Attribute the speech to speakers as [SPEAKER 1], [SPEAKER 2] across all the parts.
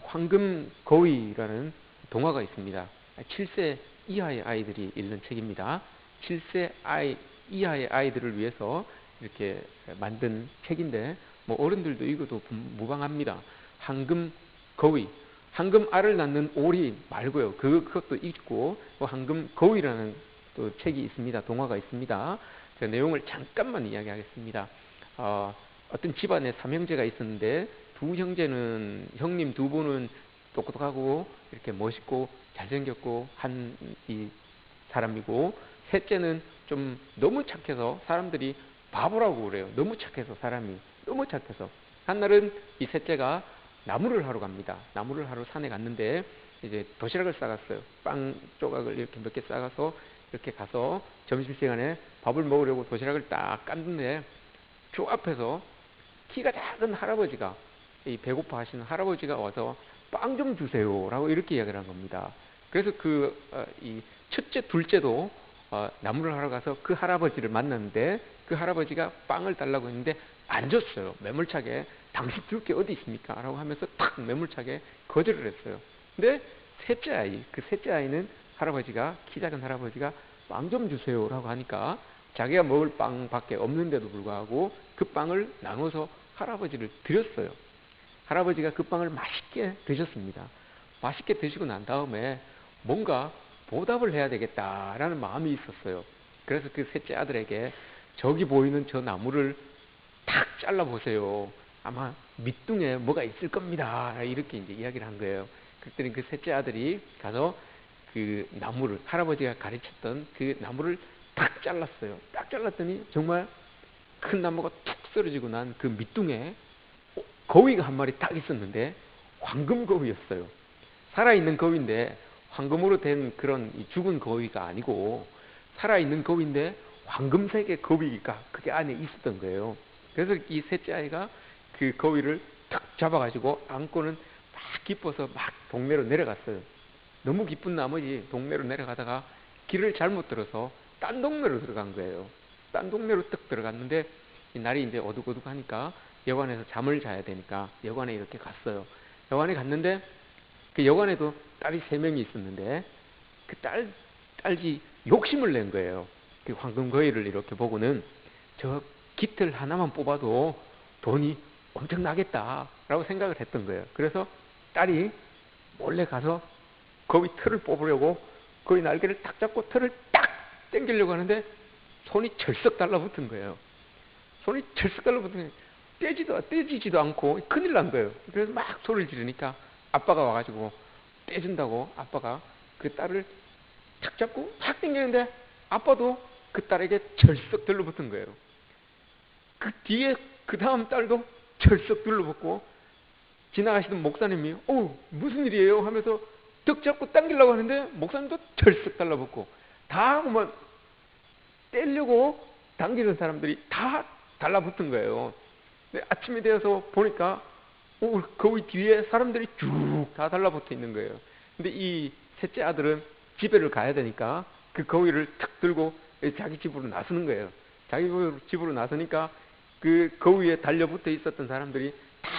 [SPEAKER 1] 황금 거위라는 동화가 있습니다. 7세 이하의 아이들이 읽는 책입니다. 7세 이하의 아이들을 위해서 이렇게 만든 책인데 뭐 어른들도 읽어도 무방합니다. 황금 거위, 황금 알을 낳는 오리 말고요. 그것도 있고 또 황금 거위라는 또 책이 있습니다. 동화가 있습니다. 제가 내용을 잠깐만 이야기하겠습니다. 어떤 집안에 3형제가 있었는데 두 형제는 형님 두 분은 똑똑하고 이렇게 멋있고 잘생겼고 한 이 사람이고 셋째는 좀 너무 착해서 사람들이 바보라고 그래요. 너무 착해서 사람이 너무 착해서 한날은 이 셋째가 나무를 하러 갑니다. 나무를 하러 산에 갔는데 이제 도시락을 싸갔어요. 빵 조각을 이렇게 몇 개 싸가서 이렇게 가서 점심시간에 밥을 먹으려고 도시락을 딱 깠는데 저 앞에서 키가 작은 할아버지가 이 배고파 하시는 할아버지가 와서 빵 좀 주세요 라고 이렇게 이야기를 한 겁니다. 그래서 이 첫째 둘째도 나무를 하러 가서 그 할아버지를 만났는데 그 할아버지가 빵을 달라고 했는데 안 줬어요. 매몰차게 당신 줄 게 어디 있습니까? 라고 하면서 탁 매몰차게 거절을 했어요. 근데 그 셋째 아이는 키 작은 할아버지가 빵 좀 주세요 라고 하니까 자기가 먹을 빵밖에 없는데도 불구하고 그 빵을 나눠서 할아버지를 드렸어요. 할아버지가 그 빵을 맛있게 드셨습니다. 맛있게 드시고 난 다음에 뭔가 보답을 해야 되겠다라는 마음이 있었어요. 그래서 그 셋째 아들에게 저기 보이는 저 나무를 탁 잘라보세요. 아마 밑둥에 뭐가 있을 겁니다. 이렇게 이제 이야기를 한 거예요. 그랬더니 그 셋째 아들이 가서 그 나무를, 할아버지가 가르쳤던 그 나무를 딱 잘랐어요. 딱 잘랐더니 정말 큰 나무가 툭 쓰러지고 난 그 밑둥에 거위가 한 마리 딱 있었는데 황금 거위였어요. 살아있는 거위인데 황금으로 된 그런 죽은 거위가 아니고 살아있는 거위인데 황금색의 거위가 그게 안에 있었던 거예요. 그래서 이 셋째 아이가 그 거위를 탁 잡아가지고 안고는 막 기뻐서 막 동네로 내려갔어요. 너무 기쁜 나머지 동네로 내려가다가 길을 잘못 들어서 딴 동네로 들어간 거예요. 딴 동네로 딱 들어갔는데 이 날이 이제 어둑어둑하니까 여관에서 잠을 자야 되니까 여관에 이렇게 갔어요. 여관에 갔는데 그 여관에도 딸이 3명이 있었는데 그 딸이 욕심을 낸 거예요. 그 황금거위를 이렇게 보고는 저 깃털 하나만 뽑아도 돈이 엄청나겠다라고 생각을 했던 거예요. 그래서 딸이 몰래 가서 거위 털을 뽑으려고 거위 날개를 딱 잡고 털을 딱 당기려고 하는데 손이 철썩 달라붙은 거예요. 손이 철썩 달라붙은 거예요. 떼지지도 않고 큰일 난 거예요. 그래서 막 소리를 지르니까 아빠가 와가지고 떼준다고 아빠가 그 딸을 탁 잡고 탁 당기는데 아빠도 그 딸에게 철썩 들러붙은 거예요. 그 뒤에 그 다음 딸도 철썩 들러붙고 지나가시던 목사님이 무슨 일이에요? 하면서 턱 잡고 당기려고 하는데 목사님도 철썩 달라붙고 다 뭐 떼려고 당기는 사람들이 다 달라붙은 거예요. 근데 아침이 되어서 보니까 거기 뒤에 사람들이 쭉 다 달라붙어 있는 거예요. 근데 이 셋째 아들은 집에를 가야 되니까 그 거위를 탁 들고 자기 집으로 나서는 거예요. 자기 집으로 나서니까 그 거위에 달려붙어 있었던 사람들이 다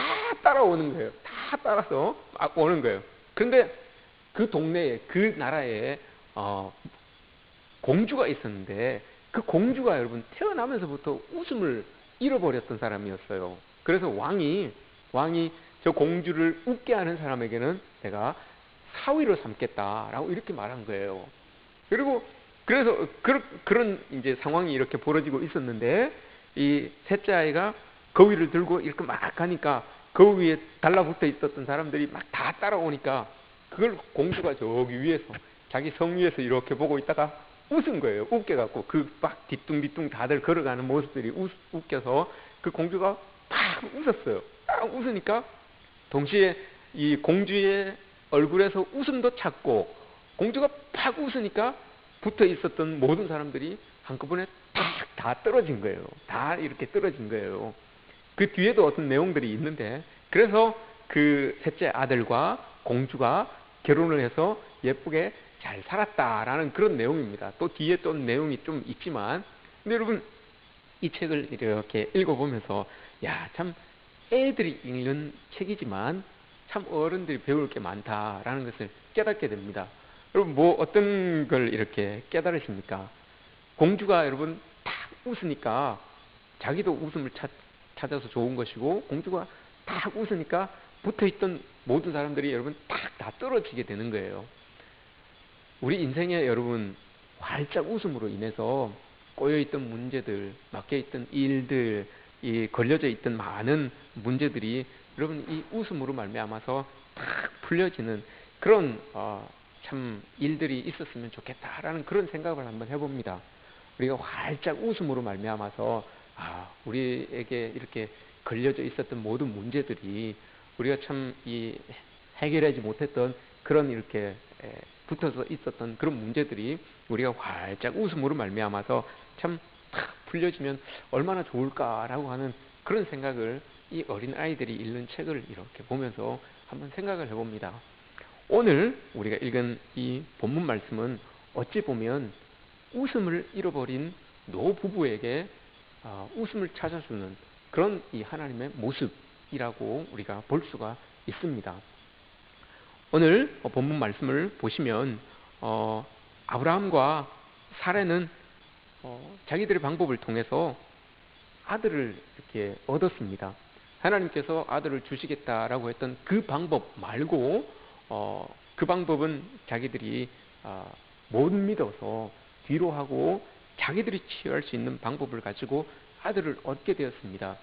[SPEAKER 1] 따라오는 거예요. 다 따라서 막 오는 거예요. 그런데 그 동네에, 그 나라에 공주가 있었는데 그 공주가 여러분 태어나면서부터 웃음을 잃어버렸던 사람이었어요. 그래서 왕이 저 공주를 웃게 하는 사람에게는 내가 사위로 삼겠다라고 이렇게 말한 거예요. 그래서 그런 이제 상황이 이렇게 벌어지고 있었는데 이 셋째 아이가 거위를 들고 이렇게 막 가니까 그 위에 달라붙어 있었던 사람들이 막 다 따라오니까 그걸 공주가 저기 위에서 자기 성 위에서 이렇게 보고 있다가 웃은 거예요. 웃겨갖고 그 막 뒤뚱뒤뚱 다들 걸어가는 모습들이 웃겨서 그 공주가 팍 웃었어요. 딱 웃으니까 동시에 이 공주의 얼굴에서 웃음도 찾고 공주가 팍 웃으니까 붙어 있었던 모든 사람들이 한꺼번에 다 떨어진 거예요. 다 이렇게 떨어진 거예요. 그 뒤에도 어떤 내용들이 있는데 그래서 그 셋째 아들과 공주가 결혼을 해서 예쁘게 잘 살았다라는 그런 내용입니다. 또 뒤에 또 내용이 좀 있지만 근데 여러분 이 책을 이렇게 읽어보면서 참 애들이 읽는 책이지만 참 어른들이 배울 게 많다라는 것을 깨닫게 됩니다. 여러분, 뭐 어떤 걸 이렇게 깨달으십니까? 공주가 여러분 딱 웃으니까 자기도 웃음을 찾아서 좋은 것이고, 공주가 딱 웃으니까 붙어있던 모든 사람들이 여러분 딱 다 떨어지게 되는 거예요. 우리 인생에 여러분 활짝 웃음으로 인해서 꼬여있던 문제들, 막혀있던 일들, 이 걸려져 있던 많은 문제들이 여러분 이 웃음으로 말미암아서 딱 풀려지는 그런 참 일들이 있었으면 좋겠다라는 그런 생각을 한번 해봅니다. 우리가 활짝 웃음으로 말미암아서 우리에게 이렇게 걸려져 있었던 모든 문제들이 우리가 참 이 해결하지 못했던 그런 이렇게 붙어서 있었던 그런 문제들이 우리가 활짝 웃음으로 말미암아서 참 탁 풀려지면 얼마나 좋을까라고 하는 그런 생각을 이 어린 아이들이 읽는 책을 이렇게 보면서 한번 생각을 해봅니다. 오늘 우리가 읽은 이 본문 말씀은 어찌 보면 웃음을 잃어버린 노부부에게 웃음을 찾아주는 그런 이 하나님의 모습이라고 우리가 볼 수가 있습니다. 오늘 본문 말씀을 보시면 아브라함과 사라는 자기들의 방법을 통해서 아들을 이렇게 얻었습니다. 하나님께서 아들을 주시겠다라고 했던 그 방법 말고 그 방법은 자기들이 못 믿어서 뒤로 하고 자기들이 취할 수 있는 방법을 가지고 아들을 얻게 되었습니다.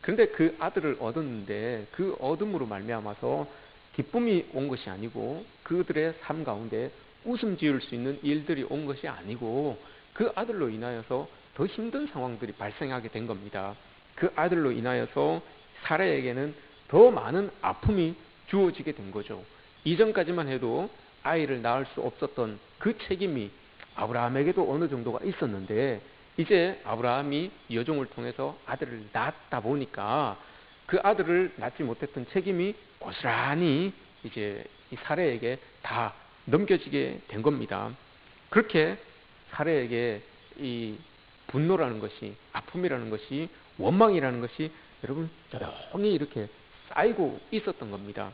[SPEAKER 1] 그런데 그 아들을 얻었는데 그 얻음으로 말미암아서 기쁨이 온 것이 아니고 그들의 삶 가운데 웃음 지을 수 있는 일들이 온 것이 아니고 그 아들로 인하여서 더 힘든 상황들이 발생하게 된 겁니다. 그 아들로 인하여서 사라에게는 더 많은 아픔이 주어지게 된 거죠. 이전까지만 해도 아이를 낳을 수 없었던 그 책임이 아브라함에게도 어느 정도가 있었는데 이제 아브라함이 여종을 통해서 아들을 낳았다 보니까 그 아들을 낳지 못했던 책임이 고스란히 이제 이 사라에게 다 넘겨지게 된 겁니다. 그렇게 사라에게 이 분노라는 것이, 아픔이라는 것이, 원망이라는 것이 여러분 조용히 이렇게 쌓이고 있었던 겁니다.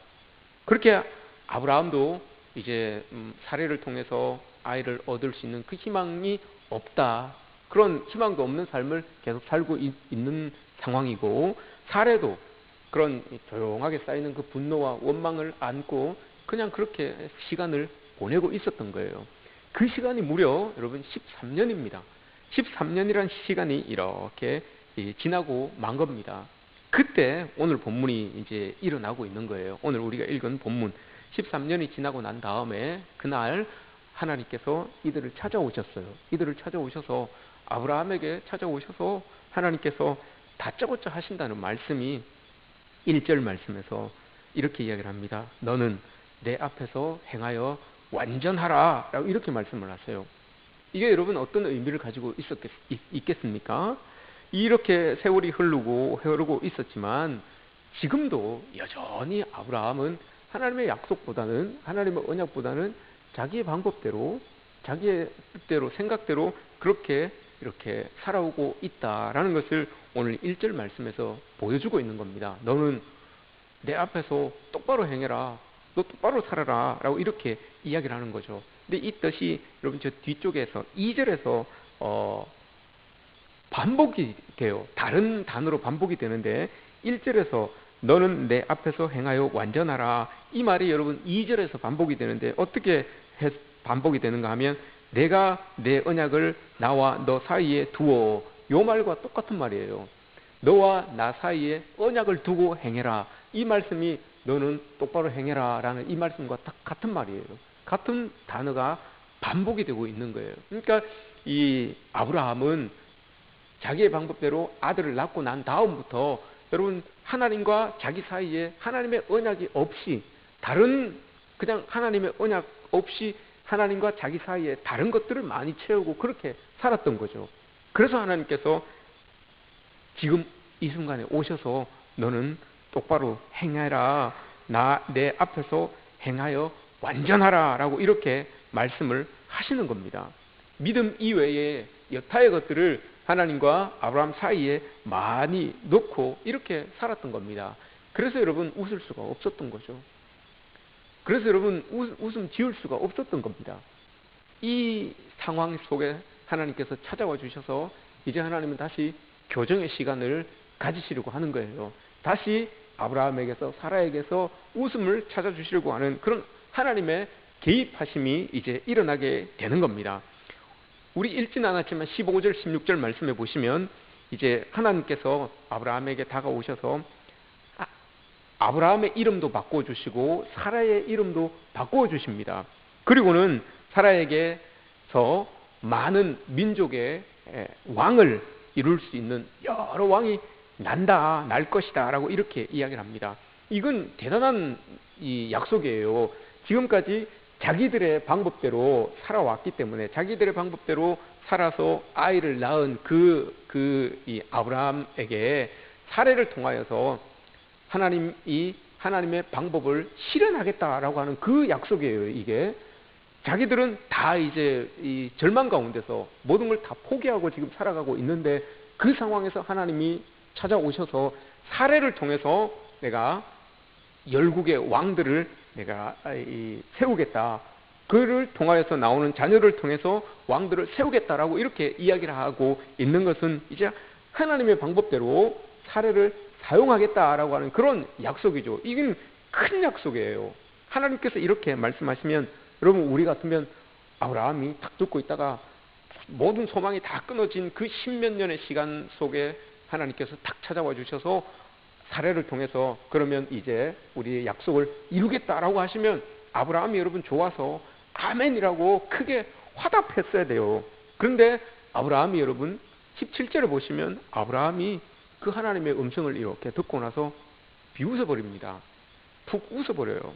[SPEAKER 1] 그렇게 아브라함도 이제 사라를 통해서 아이를 얻을 수 있는 그 희망이 없다. 그런 희망도 없는 삶을 계속 살고 있는 상황이고, 사라도 그런 조용하게 쌓이는 그 분노와 원망을 안고 그냥 그렇게 시간을 보내고 있었던 거예요. 그 시간이 무려 여러분 13년입니다. 13년이란 시간이 이렇게 지나고 만 겁니다. 그때 오늘 본문이 이제 일어나고 있는 거예요. 오늘 우리가 읽은 본문 13년이 지나고 난 다음에 그날 하나님께서 이들을 찾아오셨어요. 이들을 찾아오셔서 아브라함에게 찾아오셔서 하나님께서 다짜고짜 하신다는 말씀이 1절 말씀에서 이렇게 이야기를 합니다. 너는 내 앞에서 행하여 완전하라 라고 이렇게 말씀을 하세요. 이게 여러분 어떤 의미를 가지고 있겠습니까? 이렇게 세월이 흐르고 있었지만 지금도 여전히 아브라함은 하나님의 약속보다는, 하나님의 언약보다는 자기의 방법대로, 자기의 뜻대로, 생각대로 그렇게 이렇게 살아오고 있다라는 것을 오늘 1절 말씀에서 보여주고 있는 겁니다. 너는 내 앞에서 똑바로 행해라, 너 똑바로 살아라 라고 이렇게 이야기를 하는 거죠. 근데 이 뜻이 여러분 저 뒤쪽에서 2절에서 반복이 돼요. 다른 단어로 반복이 되는데 1절에서 너는 내 앞에서 행하여 완전하라, 이 말이 여러분 2절에서 반복이 되는데 어떻게 반복이 되는가 하면 내가 내 언약을 나와 너 사이에 두어, 요 말과 똑같은 말이에요. 너와 나 사이에 언약을 두고 행해라, 이 말씀이 너는 똑바로 행해라 라는 이 말씀과 딱 같은 말이에요. 같은 단어가 반복이 되고 있는 거예요. 그러니까 이 아브라함은 자기의 방법대로 아들을 낳고 난 다음부터 여러분 하나님과 자기 사이에 하나님의 언약이 없이, 다른 그냥 하나님의 언약 없이 하나님과 자기 사이에 다른 것들을 많이 채우고 그렇게 살았던 거죠. 그래서 하나님께서 지금 이 순간에 오셔서 너는 똑바로 행하라, 내 앞에서 행하여 완전하라 라고 이렇게 말씀을 하시는 겁니다. 믿음 이외에 여타의 것들을 하나님과 아브라함 사이에 많이 넣고 이렇게 살았던 겁니다. 그래서 여러분 웃을 수가 없었던 거죠. 그래서 여러분 웃음 지을 수가 없었던 겁니다. 이 상황 속에 하나님께서 찾아와 주셔서 이제 하나님은 다시 교정의 시간을 가지시려고 하는 거예요. 다시 아브라함에게서 사라에게서 웃음을 찾아주시려고 하는 그런 하나님의 개입하심이 이제 일어나게 되는 겁니다. 우리 읽지는 않았지만 15절 16절 말씀에 보시면 이제 하나님께서 아브라함에게 다가오셔서 아브라함의 이름도 바꿔주시고 사라의 이름도 바꿔주십니다. 그리고는 사라에게서 많은 민족의 왕을 이룰 수 있는 여러 왕이 날 것이다 라고 이렇게 이야기를 합니다. 이건 대단한 이 약속이에요. 지금까지 자기들의 방법대로 살아왔기 때문에 자기들의 방법대로 살아서 아이를 낳은 이 아브라함에게 사례를 통하여서 하나님이 하나님의 방법을 실현하겠다라고 하는 그 약속이에요. 이게 자기들은 다 이제 이 절망 가운데서 모든 걸 다 포기하고 지금 살아가고 있는데 그 상황에서 하나님이 찾아오셔서 사례를 통해서 내가 열국의 왕들을 내가 세우겠다. 그를 통하여서 나오는 자녀를 통해서 왕들을 세우겠다라고 이렇게 이야기를 하고 있는 것은 이제 하나님의 방법대로 사례를 사용하겠다라고 하는 그런 약속이죠. 이건 큰 약속이에요. 하나님께서 이렇게 말씀하시면 여러분 우리 같으면 아브라함이 딱 듣고 있다가 모든 소망이 다 끊어진 그 십몇 년의 시간 속에 하나님께서 탁 찾아와 주셔서 사례를 통해서 그러면 이제 우리의 약속을 이루겠다라고 하시면 아브라함이 여러분 좋아서 아멘이라고 크게 화답했어야 돼요. 그런데 아브라함이 여러분 17절을 보시면 아브라함이 그 하나님의 음성을 이렇게 듣고 나서 비웃어버립니다. 푹 웃어버려요.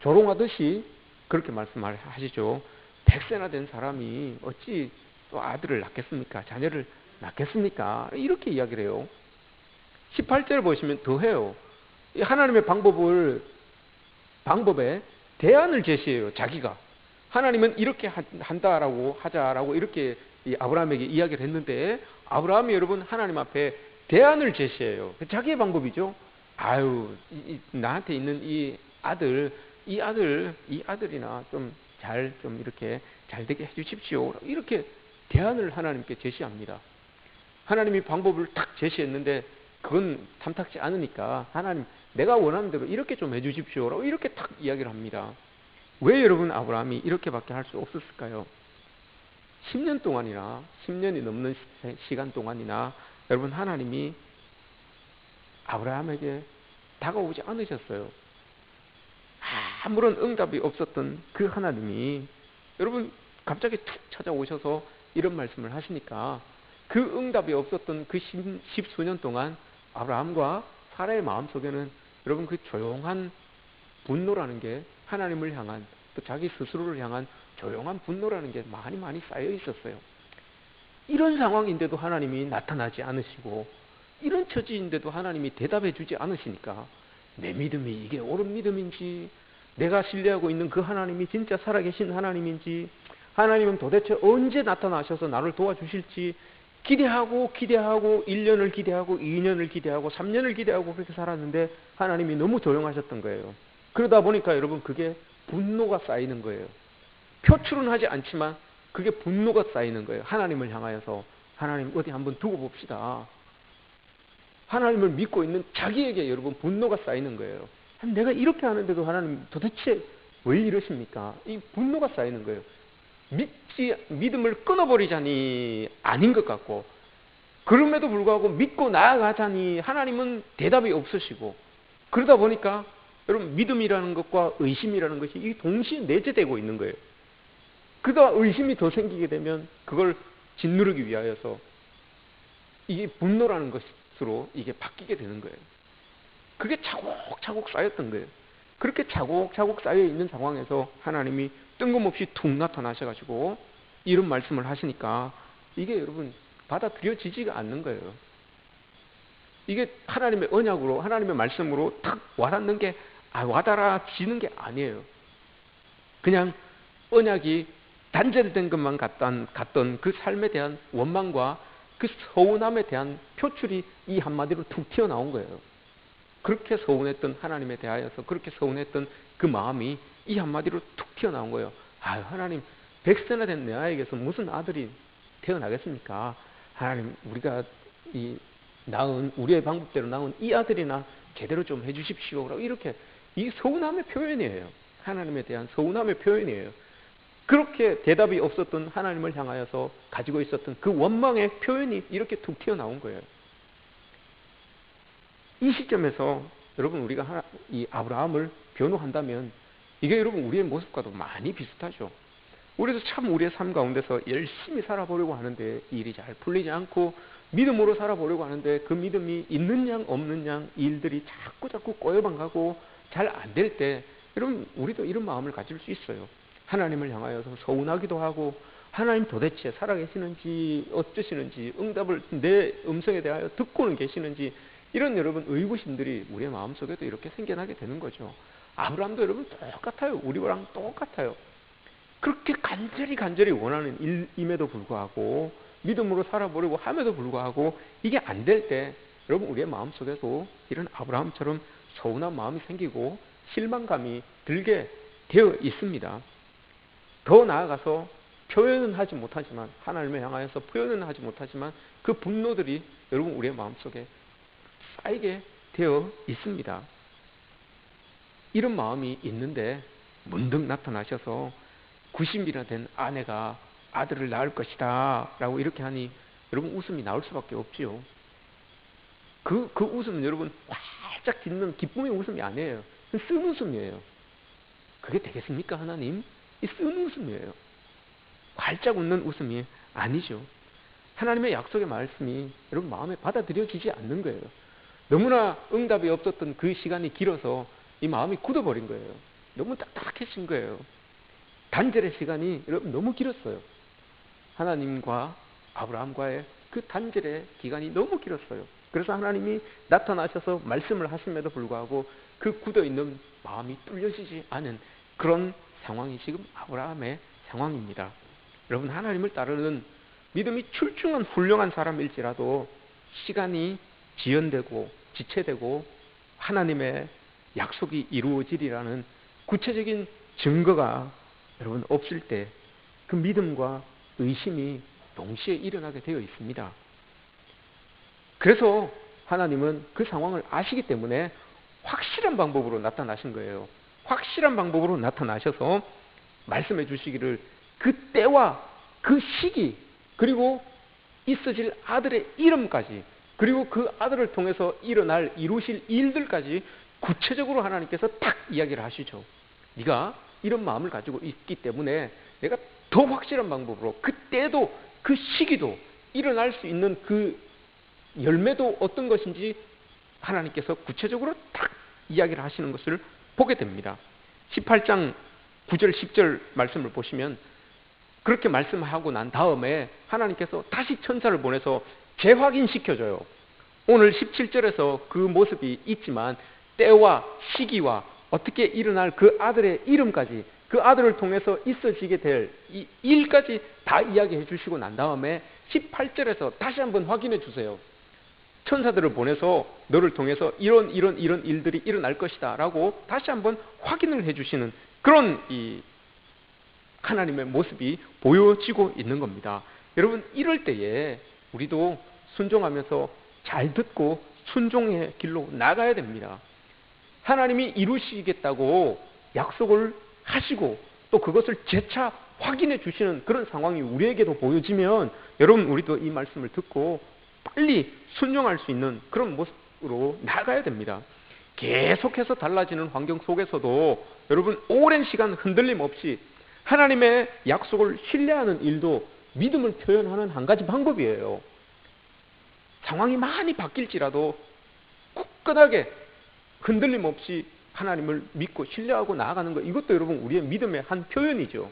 [SPEAKER 1] 조롱하듯이 그렇게 말씀하시죠. 100세나 된 사람이 어찌 또 아들을 낳겠습니까? 자녀를 낳겠습니까? 이렇게 이야기를 해요. 18절 보시면 더해요. 하나님의 방법에 대안을 제시해요. 자기가. 하나님은 이렇게 하자라고 이렇게 아브라함에게 이야기를 했는데 아브라함이 여러분 하나님 앞에 대안을 제시해요. 자기의 방법이죠. 나한테 있는 이 아들이나 좀 이렇게 잘 되게 해주십시오. 이렇게 대안을 하나님께 제시합니다. 하나님이 방법을 딱 제시했는데 그건 탐탁지 않으니까 하나님 내가 원하는 대로 이렇게 좀 해주십시오. 이렇게 딱 이야기를 합니다. 왜 여러분 아브라함이 이렇게밖에 할 수 없었을까요? 10년 동안이나 10년이 넘는 시간 동안이나 여러분 하나님이 아브라함에게 다가오지 않으셨어요. 아무런 응답이 없었던 그 하나님이 여러분 갑자기 툭 찾아오셔서 이런 말씀을 하시니까 그 응답이 없었던 그 십수년 동안 아브라함과 사라의 마음속에는 여러분 그 조용한 분노라는 게 하나님을 향한 또 자기 스스로를 향한 조용한 분노라는 게 많이 쌓여 있었어요. 이런 상황인데도 하나님이 나타나지 않으시고 이런 처지인데도 하나님이 대답해 주지 않으시니까 내 믿음이 이게 옳은 믿음인지 내가 신뢰하고 있는 그 하나님이 진짜 살아계신 하나님인지 하나님은 도대체 언제 나타나셔서 나를 도와주실지 기대하고 1년을 기대하고 2년을 기대하고 3년을 기대하고 그렇게 살았는데 하나님이 너무 조용하셨던 거예요. 그러다 보니까 여러분 그게 분노가 쌓이는 거예요. 표출은 하지 않지만 그게 분노가 쌓이는 거예요. 하나님을 향하여서 하나님 어디 한번 두고 봅시다. 하나님을 믿고 있는 자기에게 여러분 분노가 쌓이는 거예요. 내가 이렇게 하는데도 하나님 도대체 왜 이러십니까? 이 분노가 쌓이는 거예요. 믿음을 끊어버리자니 아닌 것 같고 그럼에도 불구하고 믿고 나아가자니 하나님은 대답이 없으시고 그러다 보니까 여러분 믿음이라는 것과 의심이라는 것이 이 동시에 내재되고 있는 거예요. 그러다 의심이 더 생기게 되면 그걸 짓누르기 위하여서 이게 분노라는 것으로 이게 바뀌게 되는 거예요. 그게 차곡차곡 쌓였던 거예요. 그렇게 차곡차곡 쌓여 있는 상황에서 하나님이 뜬금없이 툭 나타나셔가지고 이런 말씀을 하시니까 이게 여러분 받아들여지지가 않는 거예요. 이게 하나님의 언약으로 하나님의 말씀으로 탁 와닿는 게 와닿아지는 게 아니에요. 그냥 언약이 단절된 것만 같던 그 삶에 대한 원망과 그 서운함에 대한 표출이 이 한마디로 툭 튀어나온 거예요. 그렇게 서운했던 하나님에 대하여서 그렇게 서운했던 그 마음이 이 한마디로 툭 튀어나온 거예요. 아, 하나님, 100세나 된 내 아이에게서 무슨 아들이 태어나겠습니까? 하나님, 우리가 이 낳은, 우리의 방법대로 낳은 이 아들이나 제대로 좀 해주십시오. 이렇게, 이 서운함의 표현이에요. 하나님에 대한 서운함의 표현이에요. 그렇게 대답이 없었던 하나님을 향하여서 가지고 있었던 그 원망의 표현이 이렇게 툭 튀어나온 거예요. 이 시점에서 여러분, 우리가 이 아브라함을 변호한다면 이게 여러분 우리의 모습과도 많이 비슷하죠. 우리도 참 우리의 삶 가운데서 열심히 살아보려고 하는데 일이 잘 풀리지 않고, 믿음으로 살아보려고 하는데 그 믿음이 있는 양 없는 양 일들이 자꾸 꼬여만 가고 잘 안 될 때, 여러분 우리도 이런 마음을 가질 수 있어요. 하나님을 향하여서 서운하기도 하고, 하나님 도대체 살아계시는지 어쩌시는지, 응답을 내 음성에 대하여 듣고는 계시는지, 이런 여러분 의구심들이 우리의 마음속에도 이렇게 생겨나게 되는 거죠. 아브라함도 여러분 똑같아요. 우리랑 똑같아요. 그렇게 간절히 원하는 일임에도 불구하고, 믿음으로 살아보려고 함에도 불구하고 이게 안 될 때, 여러분 우리의 마음속에도 이런 아브라함처럼 서운한 마음이 생기고 실망감이 들게 되어 있습니다. 더 나아가서 표현은 하지 못하지만, 하나님을 향하여서 표현은 하지 못하지만 그 분노들이 여러분 우리의 마음속에 쌓이게 되어 있습니다. 이런 마음이 있는데 문득 나타나셔서 90이나 된 아내가 아들을 낳을 것이다 라고 이렇게 하니 여러분 웃음이 나올 수밖에 없지요. 그 웃음은 여러분 활짝 짓는 기쁨의 웃음이 아니에요. 쓴 웃음이에요. 그게 되겠습니까, 하나님? 이 쓴 웃음이에요. 활짝 웃는 웃음이 아니죠. 하나님의 약속의 말씀이 여러분 마음에 받아들여지지 않는 거예요. 너무나 응답이 없었던 그 시간이 길어서 이 마음이 굳어버린 거예요. 너무 딱딱해진 거예요. 단절의 시간이 여러분 너무 길었어요. 하나님과 아브라함과의 그 단절의 기간이 너무 길었어요. 그래서 하나님이 나타나셔서 말씀을 하심에도 불구하고 그 굳어있는 마음이 뚫려지지 않은 그런 상황이 지금 아브라함의 상황입니다. 여러분, 하나님을 따르는 믿음이 출중한 훌륭한 사람일지라도 시간이 지연되고 지체되고 하나님의 약속이 이루어지리라는 구체적인 증거가 여러분 없을 때 그 믿음과 의심이 동시에 일어나게 되어 있습니다. 그래서 하나님은 그 상황을 아시기 때문에 확실한 방법으로 나타나신 거예요. 확실한 방법으로 나타나셔서 말씀해 주시기를 그 때와 그 시기, 그리고 있어질 아들의 이름까지, 그리고 그 아들을 통해서 이루실 일들까지 구체적으로 하나님께서 딱 이야기를 하시죠. 네가 이런 마음을 가지고 있기 때문에 내가 더 확실한 방법으로 그 때도 그 시기도 일어날 수 있는 그 열매도 어떤 것인지 하나님께서 구체적으로 딱 이야기를 하시는 것을 보게 됩니다. 18장 9절 10절 말씀을 보시면 그렇게 말씀하고 난 다음에 하나님께서 다시 천사를 보내서 재확인시켜줘요. 오늘 17절에서 그 모습이 있지만 때와 시기와 어떻게 일어날 그 아들의 이름까지, 그 아들을 통해서 있어지게 될 이 일까지 다 이야기해 주시고 난 다음에 18절에서 다시 한번 확인해 주세요. 천사들을 보내서 너를 통해서 이런 일들이 일어날 것이다 라고 다시 한번 확인을 해주시는 그런 이 하나님의 모습이 보여지고 있는 겁니다. 여러분, 이럴 때에 우리도 순종하면서 잘 듣고 순종의 길로 나가야 됩니다. 하나님이 이루시겠다고 약속을 하시고 또 그것을 재차 확인해 주시는 그런 상황이 우리에게도 보여지면 여러분, 우리도 이 말씀을 듣고 빨리 순종할 수 있는 그런 모습으로 나가야 됩니다. 계속해서 달라지는 환경 속에서도 여러분, 오랜 시간 흔들림 없이 하나님의 약속을 신뢰하는 일도 믿음을 표현하는 한 가지 방법이에요. 상황이 많이 바뀔지라도 굳건하게 흔들림 없이 하나님을 믿고 신뢰하고 나아가는 것, 이것도 여러분 우리의 믿음의 한 표현이죠.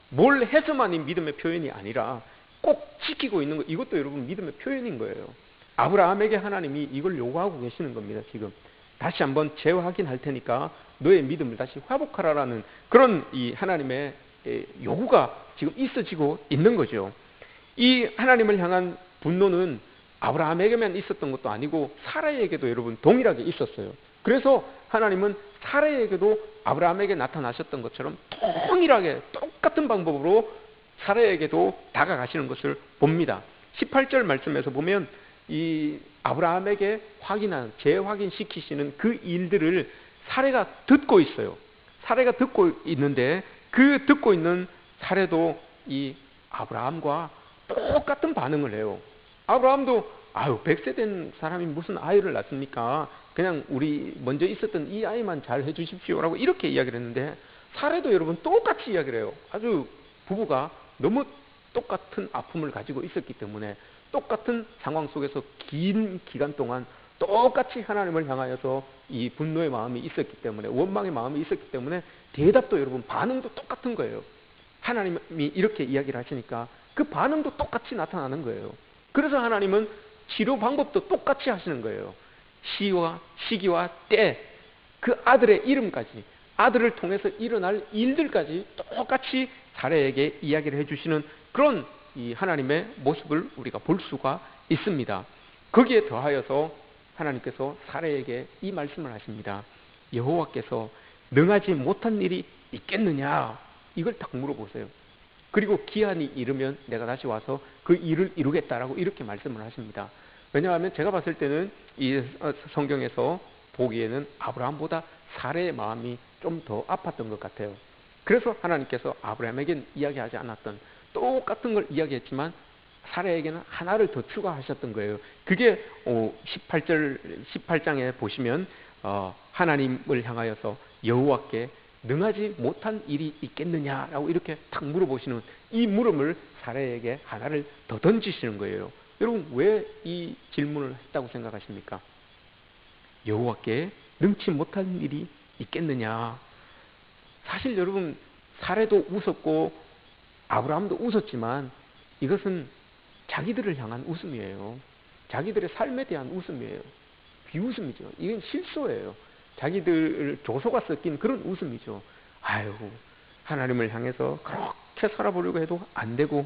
[SPEAKER 1] 뭘 해서만이 믿음의 표현이 아니라 꼭 지키고 있는 것, 이것도 여러분 믿음의 표현인 거예요. 아브라함에게 하나님이 이걸 요구하고 계시는 겁니다. 지금 다시 한번 재확인할 테니까 너의 믿음을 다시 회복하라라는 그런 이 하나님의 요구가 지금 있어지고 있는 거죠. 이 하나님을 향한 분노는 아브라함에게만 있었던 것도 아니고 사라에게도 여러분 동일하게 있었어요. 그래서 하나님은 사라에게도 아브라함에게 나타나셨던 것처럼 동일하게 똑같은 방법으로 사라에게도 다가가시는 것을 봅니다. 18절 말씀에서 보면 이 아브라함에게 재확인시키시는 그 일들을 사라가 듣고 있어요. 사라가 듣고 있는데 그 듣고 있는 사라도 이 아브라함과 똑같은 반응을 해요. 아브라함도 100세 된 사람이 무슨 아이를 낳습니까? 그냥 우리 먼저 있었던 이 아이만 잘 해주십시오 라고 이렇게 이야기를 했는데, 사라도 여러분 똑같이 이야기를 해요. 아주 부부가 너무 똑같은 아픔을 가지고 있었기 때문에, 똑같은 상황 속에서 긴 기간 동안 똑같이 하나님을 향하여서 이 분노의 마음이 있었기 때문에, 원망의 마음이 있었기 때문에 대답도 여러분 반응도 똑같은 거예요. 하나님이 이렇게 이야기를 하시니까 그 반응도 똑같이 나타나는 거예요. 그래서 하나님은 치료 방법도 똑같이 하시는 거예요. 시기와 때, 그 아들의 이름까지, 아들을 통해서 일어날 일들까지 똑같이 사라에게 이야기를 해주시는 그런 이 하나님의 모습을 우리가 볼 수가 있습니다. 거기에 더하여서 하나님께서 사라에게 이 말씀을 하십니다. 여호와께서 능하지 못한 일이 있겠느냐? 이걸 딱 물어보세요. 그리고 기한이 이르면 내가 다시 와서 그 일을 이루겠다라고 이렇게 말씀을 하십니다. 왜냐하면 제가 봤을 때는 이 성경에서 보기에는 아브라함보다 사라의 마음이 좀 더 아팠던 것 같아요. 그래서 하나님께서 아브라함에게는 이야기하지 않았던 똑같은 걸 이야기했지만 사라에게는 하나를 더 추가하셨던 거예요. 그게 18장에 보시면 하나님을 향하여서 여호와께 능하지 못한 일이 있겠느냐라고 이렇게 탁 물어보시는 이 물음을 사라에게 하나를 더 던지시는 거예요. 여러분, 왜 이 질문을 했다고 생각하십니까? 여호와께 능치 못한 일이 있겠느냐? 사실 여러분, 사라도 웃었고 아브라함도 웃었지만 이것은 자기들을 향한 웃음이에요. 자기들의 삶에 대한 웃음이에요. 비웃음이죠. 이건 실소예요. 자기들 조소가 섞인 그런 웃음이죠. 아유, 하나님을 향해서 그렇게 살아보려고 해도 안 되고,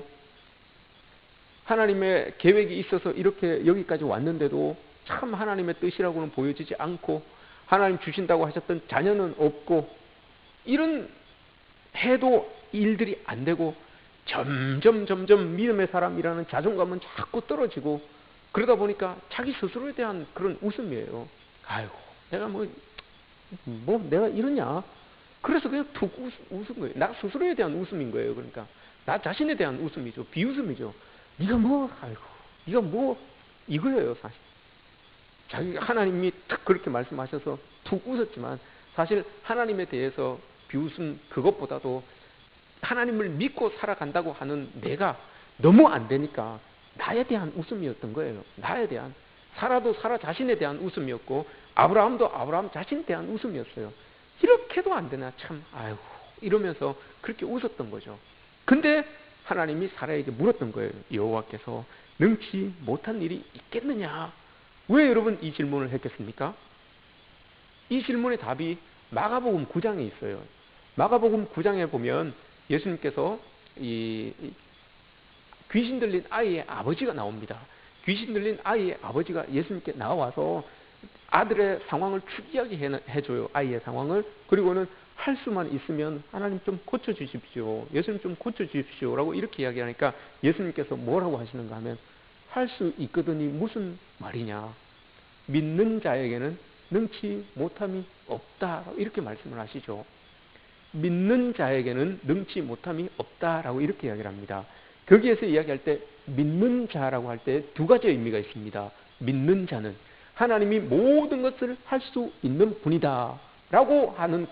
[SPEAKER 1] 하나님의 계획이 있어서 이렇게 여기까지 왔는데도 참 하나님의 뜻이라고는 보여지지 않고, 하나님 주신다고 하셨던 자녀는 없고, 이런 해도 일들이 안 되고, 점점 믿음의 사람이라는 자존감은 자꾸 떨어지고, 그러다 보니까 자기 스스로에 대한 그런 웃음이에요. 아이고, 내가 내가 이러냐? 그래서 그냥 툭 웃은 거예요. 나 스스로에 대한 웃음인 거예요. 그러니까 나 자신에 대한 웃음이죠. 비웃음이죠. 네가 이거예요, 사실. 자기 하나님이 딱 그렇게 말씀하셔서 툭 웃었지만 사실 하나님에 대해서 비웃음 그것보다도 하나님을 믿고 살아간다고 하는 내가 너무 안 되니까 나에 대한 웃음이었던 거예요. 나에 대한. 사라도 사라 자신에 대한 웃음이었고, 아브라함도 아브라함 자신에 대한 웃음이었어요. 이렇게도 안 되나 참, 아이고, 이러면서 그렇게 웃었던 거죠. 근데 하나님이 사라에게 물었던 거예요. 여호와께서 능치 못한 일이 있겠느냐? 왜 여러분 이 질문을 했겠습니까? 이 질문의 답이 마가복음 9장에 있어요. 마가복음 9장에 보면 예수님께서 이 귀신 들린 아이의 아버지가 나옵니다. 귀신 들린 아이의 아버지가 예수님께 나와서 아들의 상황을 추기하게 해줘요. 아이의 상황을. 그리고는 할 수만 있으면 하나님 좀 고쳐주십시오. 예수님 좀 고쳐주십시오. 라고 이렇게 이야기하니까 예수님께서 뭐라고 하시는가 하면, 할 수 있거든이 무슨 말이냐? 믿는 자에게는 능치 못함이 없다. 이렇게 말씀을 하시죠. 믿는 자에게는 능치 못함이 없다라고 이렇게 이야기를 합니다. 거기에서 이야기할 때 믿는 자라고 할 때 두 가지 의미가 있습니다. 믿는 자는 하나님이 모든 것을 할 수 있는 분이다 라고 하는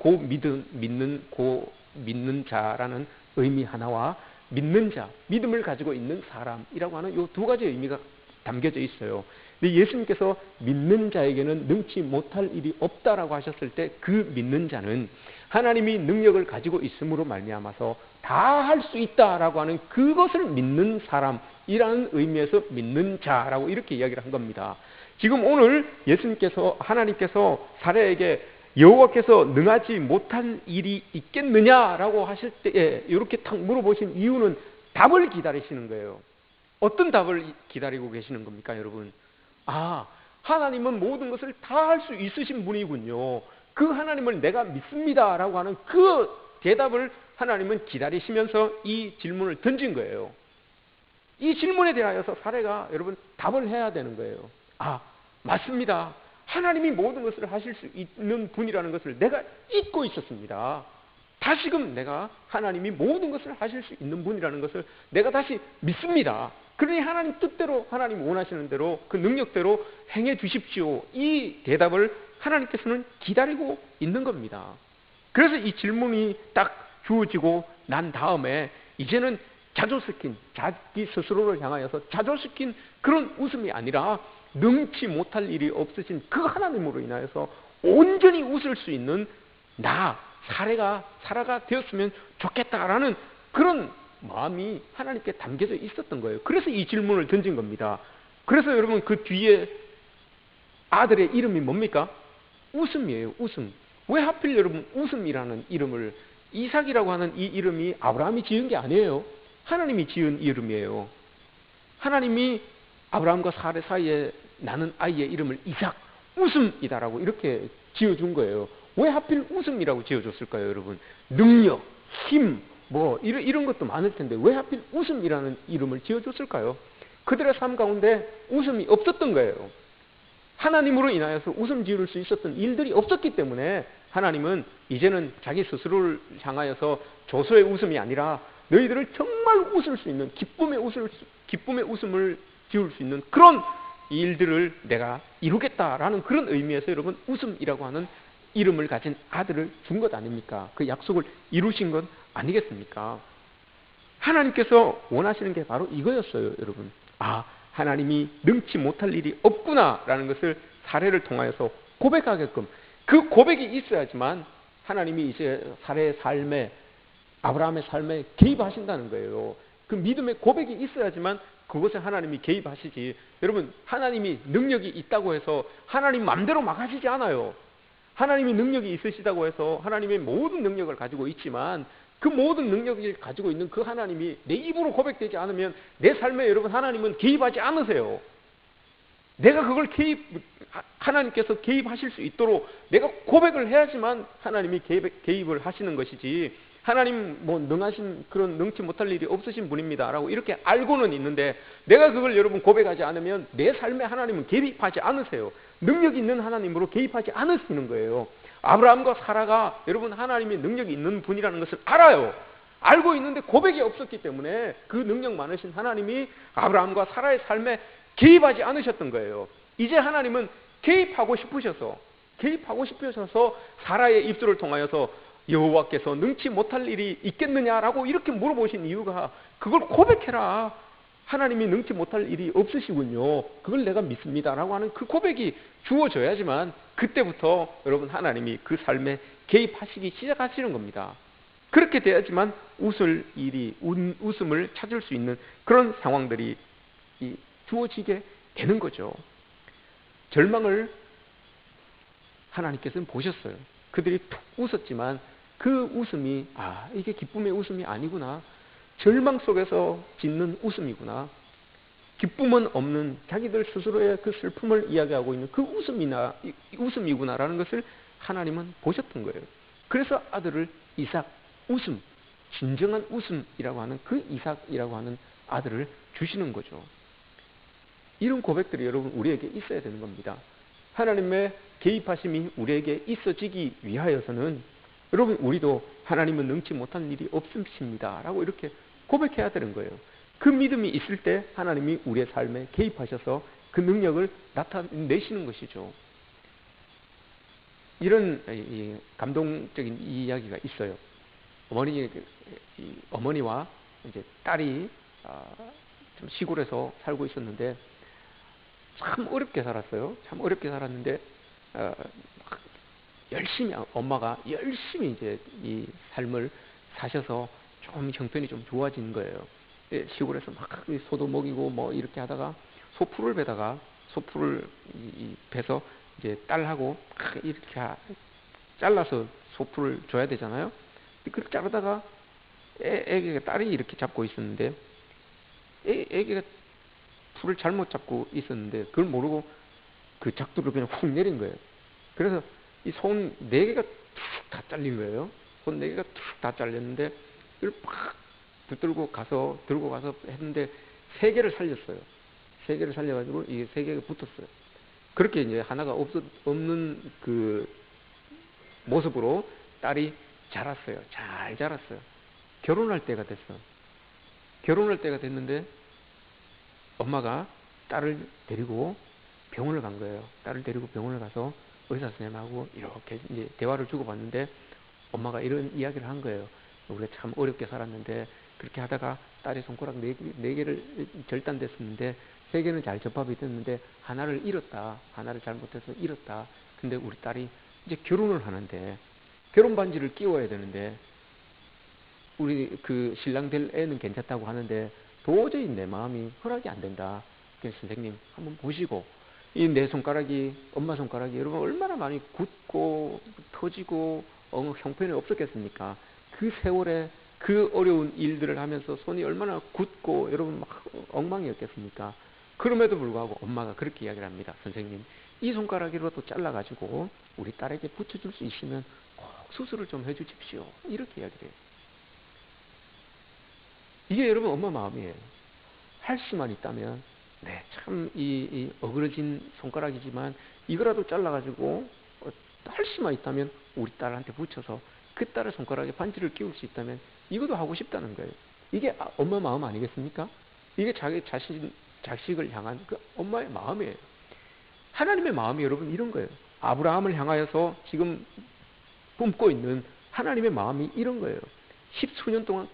[SPEAKER 1] 믿는 자라는 의미 하나와, 믿는 자, 믿음을 가지고 있는 사람이라고 하는 이 두 가지 의미가 담겨져 있어요. 근데 예수님께서 믿는 자에게는 능치 못할 일이 없다라고 하셨을 때 그 믿는 자는 하나님이 능력을 가지고 있음으로 말미암아서 다 할 수 있다라고 하는 그것을 믿는 사람이라는 의미에서 믿는 자라고 이렇게 이야기를 한 겁니다. 지금 오늘 하나님께서 사라에게 여호와께서 능하지 못한 일이 있겠느냐라고 하실 때에 이렇게 탁 물어보신 이유는 답을 기다리시는 거예요. 어떤 답을 기다리고 계시는 겁니까, 여러분? 아, 하나님은 모든 것을 다 할 수 있으신 분이군요. 그 하나님을 내가 믿습니다라고 하는 그 대답을 하나님은 기다리시면서 이 질문을 던진 거예요. 이 질문에 대하여서 사례가 여러분 답을 해야 되는 거예요. 아, 맞습니다. 하나님이 모든 것을 하실 수 있는 분이라는 것을 내가 잊고 있었습니다. 다시금 내가 하나님이 모든 것을 하실 수 있는 분이라는 것을 내가 다시 믿습니다. 그러니 하나님 뜻대로, 하나님 원하시는 대로, 그 능력대로 행해 주십시오. 이 대답을 하나님께서는 기다리고 있는 겁니다. 그래서 이 질문이 딱 주어지고 난 다음에 이제는 자조 섞인, 자기 스스로를 향하여서 자조 섞인 그런 웃음이 아니라 능치 못할 일이 없으신 그 하나님으로 인하여서 온전히 웃을 수 있는 사례가 되었으면 좋겠다라는 그런 마음이 하나님께 담겨져 있었던 거예요. 그래서 이 질문을 던진 겁니다. 그래서 여러분 그 뒤에 아들의 이름이 뭡니까? 웃음이에요. 웃음. 왜 하필 여러분 웃음이라는 이름을, 이삭이라고 하는 이 이름이 아브라함이 지은 게 아니에요. 하나님이 지은 이름이에요. 하나님이 아브라함과 사례 사이에 나는 아이의 이름을 이삭, 웃음이다라고 이렇게 지어준 거예요. 왜 하필 웃음이라고 지어줬을까요, 여러분? 능력, 힘, 이런 것도 많을 텐데 왜 하필 웃음이라는 이름을 지어줬을까요? 그들의 삶 가운데 웃음이 없었던 거예요. 하나님으로 인하여서 웃음 지을 수 있었던 일들이 없었기 때문에 하나님은 이제는 자기 스스로를 향하여서 조소의 웃음이 아니라 너희들을 정말 웃을 수 있는 기쁨의 웃음을 지을 수 있는 그런 일들을 내가 이루겠다라는 그런 의미에서 여러분 웃음이라고 하는 이름을 가진 아들을 준 것 아닙니까? 그 약속을 이루신 것 아니겠습니까? 하나님께서 원하시는 게 바로 이거였어요, 여러분. 아, 하나님이 능치 못할 일이 없구나라는 것을 사례를 통하여서 고백하게끔, 그 고백이 있어야지만 하나님이 이제 사례의 삶에, 아브라함의 삶에 개입하신다는 거예요. 그 믿음의 고백이 있어야지만 그것에 하나님이 개입하시지. 여러분, 하나님이 능력이 있다고 해서 하나님 마음대로 막 하시지 않아요. 하나님이 능력이 있으시다고 해서 하나님의 모든 능력을 가지고 있지만 그 모든 능력을 가지고 있는 그 하나님이 내 입으로 고백되지 않으면 내 삶에 여러분 하나님은 개입하지 않으세요. 내가 그걸 하나님께서 개입하실 수 있도록 내가 고백을 해야지만 하나님이 개입을 하시는 것이지, 하나님 능하신 그런 능치 못할 일이 없으신 분입니다 라고 이렇게 알고는 있는데 내가 그걸 여러분 고백하지 않으면 내 삶에 하나님은 개입하지 않으세요. 능력이 있는 하나님으로 개입하지 않으시는 거예요. 아브라함과 사라가 여러분 하나님의 능력이 있는 분이라는 것을 알아요. 알고 있는데 고백이 없었기 때문에 그 능력 많으신 하나님이 아브라함과 사라의 삶에 개입하지 않으셨던 거예요. 이제 하나님은 개입하고 싶으셔서 사라의 입술을 통하여서 여호와께서 능치 못할 일이 있겠느냐라고 이렇게 물어보신 이유가 그걸 고백해라. 하나님이 능치 못할 일이 없으시군요. 그걸 내가 믿습니다라고 하는 그 고백이 주어져야지만 그때부터 여러분 하나님이 그 삶에 개입하시기 시작하시는 겁니다. 그렇게 돼야지만 웃음을 찾을 수 있는 그런 상황들이 주어지게 되는 거죠. 절망을 하나님께서는 보셨어요. 그들이 툭 웃었지만 그 웃음이 이게 기쁨의 웃음이 아니구나. 절망 속에서 짓는 웃음이구나. 기쁨은 없는 자기들 스스로의 그 슬픔을 이야기하고 있는 그 웃음이구나라는 것을 하나님은 보셨던 거예요. 그래서 아들을 이삭, 웃음, 진정한 웃음이라고 하는 그 이삭이라고 하는 아들을 주시는 거죠. 이런 고백들이 여러분 우리에게 있어야 되는 겁니다. 하나님의 개입하심이 우리에게 있어지기 위하여서는 여러분 우리도 하나님은 능치 못한 일이 없으십니다 라고 이렇게 고백해야 되는 거예요. 그 믿음이 있을 때 하나님이 우리의 삶에 개입하셔서 그 능력을 나타내시는 것이죠. 이런 감동적인 이야기가 있어요. 어머니와 이제 딸이 좀 시골에서 살고 있었는데 참 어렵게 살았어요. 참 어렵게 살았는데 엄마가 열심히 이제 이 삶을 사셔서 좀 형편이 좀 좋아진 거예요. 시골에서 막 소도 먹이고 이렇게 하다가 소풀을 베서 이제 딸하고 이렇게 잘라서 소풀을 줘야 되잖아요. 그렇게 자르다가 딸이 이렇게 잡고 있었는데 애기가 풀을 잘못 잡고 있었는데 그걸 모르고 그 작두를 그냥 훅 내린 거예요. 그래서 이 손 네 개가 툭 다 잘린 거예요. 손 네 개가 툭 다 잘렸는데 이걸 팍 붙들고 가서 들고 가서 했는데 세 개를 살렸어요. 세 개를 살려가지고 이게 세 개가 붙었어요. 그렇게 이제 하나가 없는 그 모습으로 딸이 자랐어요. 잘 자랐어요. 결혼할 때가 됐어. 결혼할 때가 됐는데 엄마가 딸을 데리고 병원을 간 거예요. 딸을 데리고 병원을 가서 의사 선생님하고 이렇게 이제 대화를 주고받는데 엄마가 이런 이야기를 한 거예요. 우리가 참 어렵게 살았는데 그렇게 하다가 딸의 손가락 네 개를 절단됐었는데 세 개는 잘 접합이 됐는데 하나를 잃었다. 하나를 잘못해서 잃었다. 근데 우리 딸이 이제 결혼을 하는데 결혼 반지를 끼워야 되는데 우리 그 신랑 될 애는 괜찮다고 하는데 도저히 내 마음이 허락이 안 된다. 그래서 선생님 한번 보시고 이 내 손가락이 엄마 손가락이 여러분 얼마나 많이 굳고 터지고 형편이 없었겠습니까? 그 세월에 그 어려운 일들을 하면서 손이 얼마나 굳고 여러분 막 엉망이었겠습니까? 그럼에도 불구하고 엄마가 그렇게 이야기를 합니다. 선생님 이 손가락이라도 잘라가지고 우리 딸에게 붙여줄 수 있으면 꼭 수술을 좀 해주십시오. 이렇게 이야기를 해요. 이게 여러분 엄마 마음이에요. 할 수만 있다면 네, 참 이 어그러진 손가락이지만 이거라도 잘라가지고 할 수만 있다면 우리 딸한테 붙여서 그 딸의 손가락에 반지를 끼울 수 있다면 이것도 하고 싶다는 거예요. 이게 엄마 마음 아니겠습니까? 이게 자기 자식을 향한 그 엄마의 마음이에요. 하나님의 마음이 여러분 이런 거예요. 아브라함을 향하여서 지금 품고 있는 하나님의 마음이 이런 거예요. 10수년 동안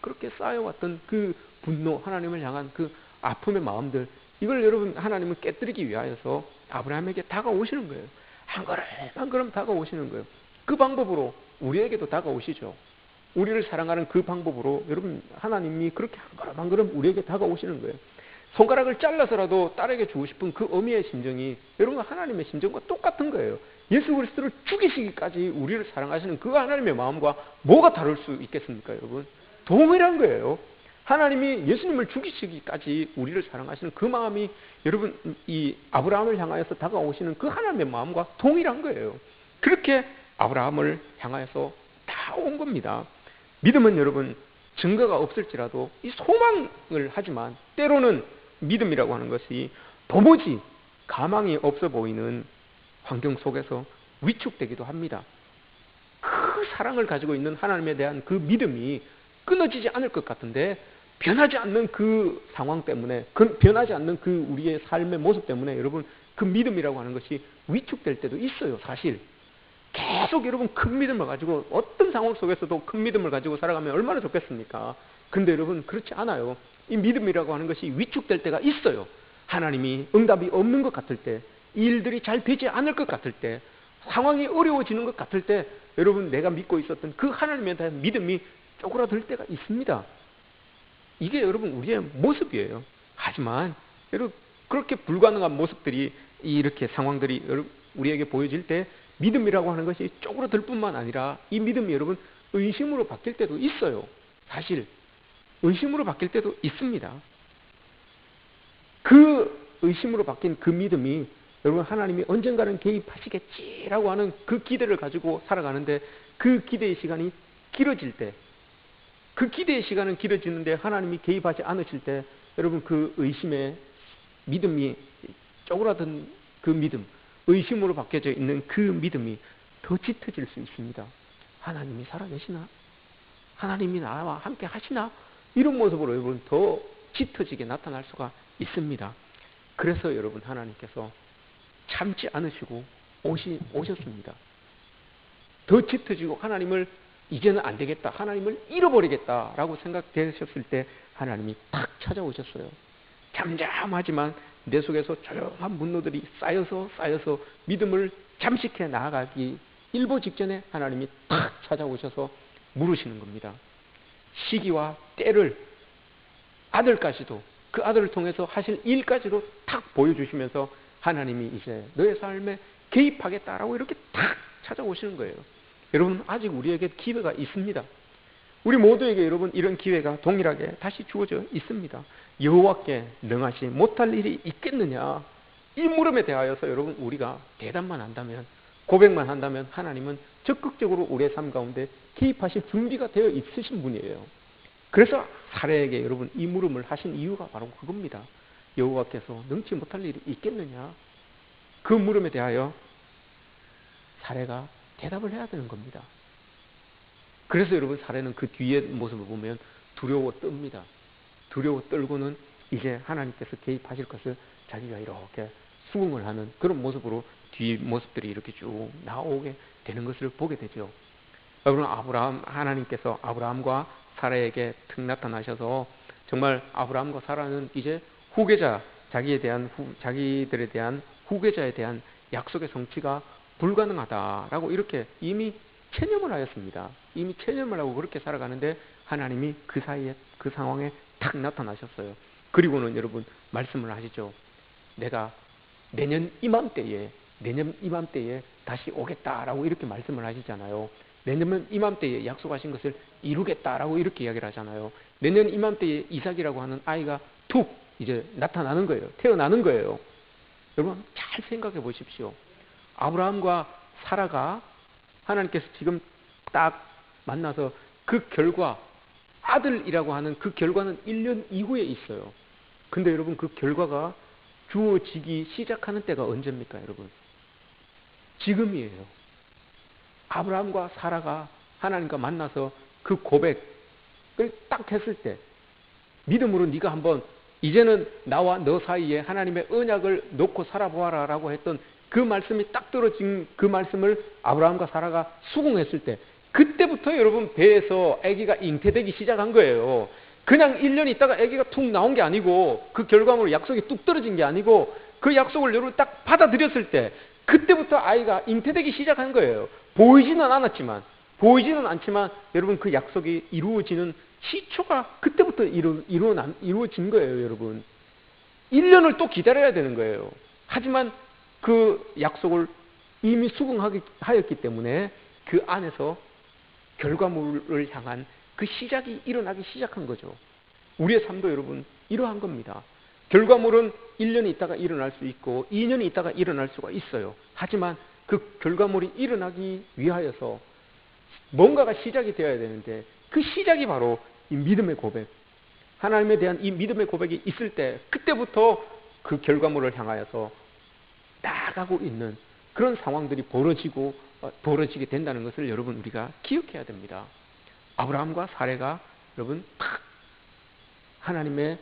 [SPEAKER 1] 그렇게 쌓여왔던 그 분노, 하나님을 향한 그 아픔의 마음들, 이걸 여러분 하나님은 깨뜨리기 위하여서 아브라함에게 다가오시는 거예요. 한 걸음 한 걸음 다가오시는 거예요. 그 방법으로 우리에게도 다가오시죠. 우리를 사랑하는 그 방법으로 여러분 하나님이 그렇게 한 걸음 한 걸음 우리에게 다가오시는 거예요. 손가락을 잘라서라도 딸에게 주고 싶은 그 어미의 심정이 여러분 하나님의 심정과 똑같은 거예요. 예수 그리스도를 죽이시기까지 우리를 사랑하시는 그 하나님의 마음과 뭐가 다를 수 있겠습니까, 여러분? 동일한 거예요. 하나님이 예수님을 죽이시기까지 우리를 사랑하시는 그 마음이 여러분 이 아브라함을 향하여서 다가오시는 그 하나님의 마음과 동일한 거예요. 그렇게 아브라함을 향하여서 다 온 겁니다. 믿음은 여러분 증거가 없을지라도 이 소망을 하지만 때로는 믿음이라고 하는 것이 도무지 가망이 없어 보이는 환경 속에서 위축되기도 합니다. 그 사랑을 가지고 있는 하나님에 대한 그 믿음이 끊어지지 않을 것 같은데 변하지 않는 그 상황 때문에 변하지 않는 그 우리의 삶의 모습 때문에 여러분 그 믿음이라고 하는 것이 위축될 때도 있어요. 사실 계속 여러분 큰 믿음을 가지고 어떤 상황 속에서도 큰 믿음을 가지고 살아가면 얼마나 좋겠습니까? 근데 여러분 그렇지 않아요. 이 믿음이라고 하는 것이 위축될 때가 있어요. 하나님이 응답이 없는 것 같을 때, 일들이 잘 되지 않을 것 같을 때, 상황이 어려워지는 것 같을 때 여러분 내가 믿고 있었던 그 하나님에 대한 믿음이 쪼그라들 때가 있습니다. 이게 여러분 우리의 모습이에요. 하지만 여러분 그렇게 불가능한 모습들이 이렇게 상황들이 우리에게 보여질 때 믿음이라고 하는 것이 쪼그라들 뿐만 아니라 이 믿음이 여러분 의심으로 바뀔 때도 있어요. 사실 의심으로 바뀔 때도 있습니다. 그 의심으로 바뀐 그 믿음이 여러분 하나님이 언젠가는 개입하시겠지라고 하는 그 기대를 가지고 살아가는데 그 기대의 시간이 길어질 때, 그 기대의 시간은 길어지는데 하나님이 개입하지 않으실 때 여러분 그 의심의 믿음이 쪼그라든 그 믿음, 의심으로 바뀌어져 있는 그 믿음이 더 짙어질 수 있습니다. 하나님이 살아계시나? 하나님이 나와 함께 하시나? 이런 모습으로 여러분 더 짙어지게 나타날 수가 있습니다. 그래서 여러분 하나님께서 참지 않으시고 오셨습니다. 더 짙어지고 하나님을 이제는 안 되겠다, 하나님을 잃어버리겠다라고 생각되셨을 때 하나님이 탁 찾아오셨어요. 잠잠하지만 내 속에서 조용한 분노들이 쌓여서 믿음을 잠식해 나아가기 일보 직전에 하나님이 탁 찾아오셔서 물으시는 겁니다. 시기와 때를 아들까지도 그 아들을 통해서 하실 일까지도 탁 보여주시면서 하나님이 이제 너의 삶에 개입하겠다라고 이렇게 탁 찾아오시는 거예요. 여러분 아직 우리에게 기회가 있습니다. 우리 모두에게 여러분 이런 기회가 동일하게 다시 주어져 있습니다. 여호와께 능하시 못할 일이 있겠느냐? 이 물음에 대하여서 여러분 우리가 대답만 한다면, 고백만 한다면 하나님은 적극적으로 우리의 삶 가운데 개입하실 준비가 되어 있으신 분이에요. 그래서 사례에게 여러분 이 물음을 하신 이유가 바로 그겁니다. 여호와께서 능치 못할 일이 있겠느냐? 그 물음에 대하여 사례가 대답을 해야 되는 겁니다. 그래서 여러분 사례는 그 뒤의 모습을 보면 두려워 떱니다. 두려워 떨고는 이제 하나님께서 개입하실 것을 자기가 이렇게 수긍을 하는 그런 모습으로 뒤 모습들이 이렇게 쭉 나오게 되는 것을 보게 되죠. 여러분 하나님께서 아브라함과 사라에게 특 나타나셔서 정말 아브라함과 사라는 이제 후계자, 자기들에 대한 후계자에 대한 약속의 성취가 불가능하다라고 이렇게 이미 체념을 하였습니다. 이미 체념을 하고 그렇게 살아가는데 하나님이 그 사이에 그 상황에 탁 나타나셨어요. 그리고는 여러분 말씀을 하시죠. 내가 내년 이맘때에 다시 오겠다라고 이렇게 말씀을 하시잖아요. 내년 이맘때에 약속하신 것을 이루겠다라고 이렇게 이야기를 하잖아요. 내년 이맘때에 이삭이라고 하는 아이가 툭 이제 나타나는 거예요. 태어나는 거예요. 여러분 잘 생각해 보십시오. 아브라함과 사라가 하나님께서 지금 딱 만나서 그 결과, 아들이라고 하는 그 결과는 1년 이후에 있어요. 근데 여러분 그 결과가 주어지기 시작하는 때가 언제입니까, 여러분? 지금이에요. 아브라함과 사라가 하나님과 만나서 그 고백을 딱 했을 때, 믿음으로 네가 한번 이제는 나와 너 사이에 하나님의 언약을 놓고 살아보아라 라고 했던 그 말씀이 딱 떨어진 그 말씀을 아브라함과 사라가 수긍했을 때, 그때부터 여러분 배에서 아기가 잉태되기 시작한 거예요. 그냥 1년 있다가 아기가 툭 나온 게 아니고, 그 결과물로 약속이 뚝 떨어진 게 아니고, 그 약속을 여러분 딱 받아들였을 때 그때부터 아이가 잉태되기 시작한 거예요. 보이지는 않지만 여러분 그 약속이 이루어지는 시초가 그때부터 이루어진 거예요. 여러분 1년을 또 기다려야 되는 거예요. 하지만 그 약속을 이미 수긍하였기 때문에 그 안에서 결과물을 향한 그 시작이 일어나기 시작한 거죠. 우리의 삶도 여러분 이러한 겁니다. 결과물은 1년이 있다가 일어날 수 있고 2년이 있다가 일어날 수가 있어요. 하지만 그 결과물이 일어나기 위하여서 뭔가가 시작이 되어야 되는데, 그 시작이 바로 이 믿음의 고백, 하나님에 대한 이 믿음의 고백이 있을 때 그때부터 그 결과물을 향하여서 나아가고 있는 그런 상황들이 벌어지게 된다는 것을 여러분 우리가 기억해야 됩니다. 아브라함과 사레가 여러분 딱 하나님의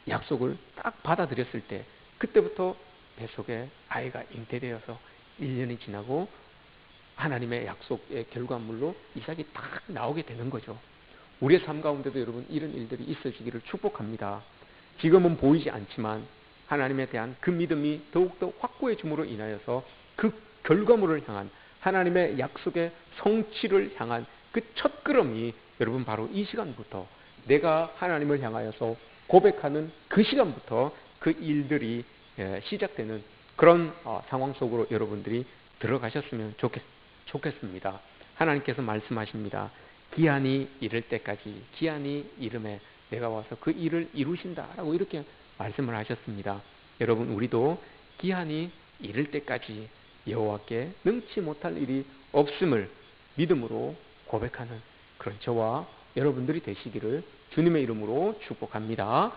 [SPEAKER 1] 약속을 딱 받아들였을 때 그때부터 뱃속에 아이가 잉태되어서 1년이 지나고 하나님의 약속의 결과물로 이삭이 딱 나오게 되는 거죠. 우리의 삶 가운데도 여러분 이런 일들이 있어지기를 축복합니다. 지금은 보이지 않지만 하나님에 대한 그 믿음이 더욱더 확고해짐으로 인하여서 그 결과물을 향한 하나님의 약속의 성취를 향한 그 첫 걸음이 여러분 바로 이 시간부터, 내가 하나님을 향하여서 고백하는 그 시간부터 그 일들이 시작되는 그런 상황 속으로 여러분들이 들어가셨으면 좋겠습니다. 하나님께서 말씀하십니다. 기한이 이를 때까지, 기한이 이름에 내가 와서 그 일을 이루신다라고 이렇게 말씀을 하셨습니다. 여러분 우리도 기한이 이를 때까지 여호와께 능치 못할 일이 없음을 믿음으로 고백하는 그런 저와 여러분들이 되시기를 주님의 이름으로 축복합니다.